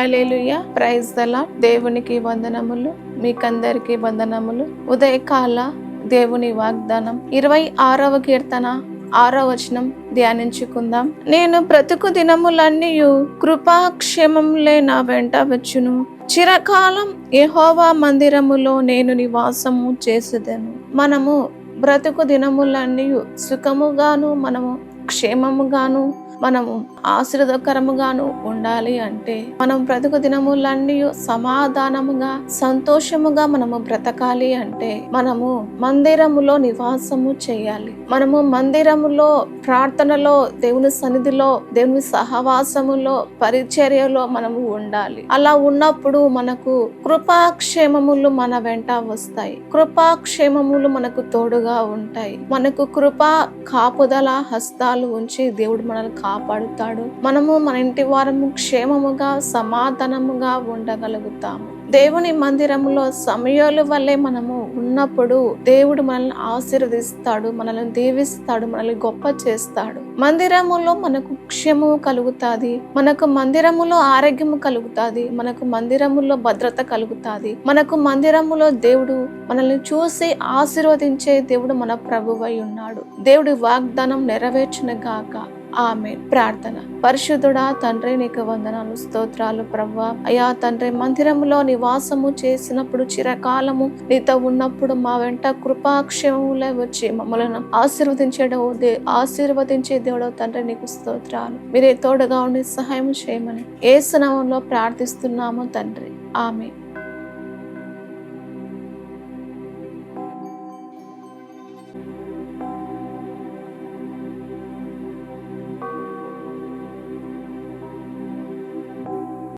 Hallelujah, praise the lord. దేవునికి వందనములు, మీకందరికి వందనములు. ఉదయకాల దేవుని వాగ్దానం 26వ కీర్తన 6వ వచనం ధ్యానించుకుందాం. నేను బ్రతుకు దినములన్నీయు కృపాక్షేమములే నా వెంట వచ్చును. చిరకాలం యెహోవా మందిరములో నేను నివాసము చేసేదను. మనము బ్రతుకు దినములన్నీ సుఖముగాను, మనము క్షేమముగాను, మనము ఆశీర్వాదకరముగాను ఉండాలి అంటే మనం బ్రతుకు దినములన్నీ సమాధానముగా, సంతోషముగా మనము బ్రతకాలి అంటే మనము మందిరములో నివాసము చేయాలి. మనము మందిరములో, ప్రార్థనలో, దేవుని సన్నిధిలో, దేవుని సహవాసములో, పరిచర్యలో మనము ఉండాలి. అలా ఉన్నప్పుడు మనకు కృపాక్షేమములు మన వెంట వస్తాయి. కృపాక్షేమములు మనకు తోడుగా ఉంటాయి. మనకు కృపా కాపుదల హస్తాలు ఉంచి దేవుడు మనల్ని కాపాడుతాడు. మనము మన ఇంటి వారము క్షేమముగా, సమాధానముగా ఉండగలుగుతాము. దేవుని మందిరములో సమయాల వల్లే మనము ఉన్నప్పుడు దేవుడు మనల్ని ఆశీర్వదిస్తాడు, మనల్ని దీవిస్తాడు, మనల్ని గొప్ప చేస్తాడు. మందిరములో మనకు క్షేమము కలుగుతాది, మనకు మందిరములో ఆరోగ్యము కలుగుతాది, మనకు మందిరములో భద్రత కలుగుతాది. మనకు మందిరములో దేవుడు మనల్ని చూసి ఆశీర్వదించే దేవుడు మన ప్రభువై ఉన్నాడు. దేవుడి వాగ్దానం నెరవేర్చును గాక. ఆమేన్. ప్రార్థన. పరిశుద్ధుడా తండ్రి, నీకు వందనాలు, స్తోత్రాలు ప్రభువా. అయా తండ్రి, మందిరములో నివాసము చేసినప్పుడు, చిరకాలము నీతో ఉన్నప్పుడు మా వెంట కృపాక్షేమములే వచ్చి మమ్మల్ని ఆశీర్వదించే దేవుడో తండ్రి, నీకు స్తోత్రాలు. మీరే తోడుగా ఉండి సహాయం చేయమని యేసు నామములో ప్రార్థిస్తున్నాము తండ్రి. ఆమేన్.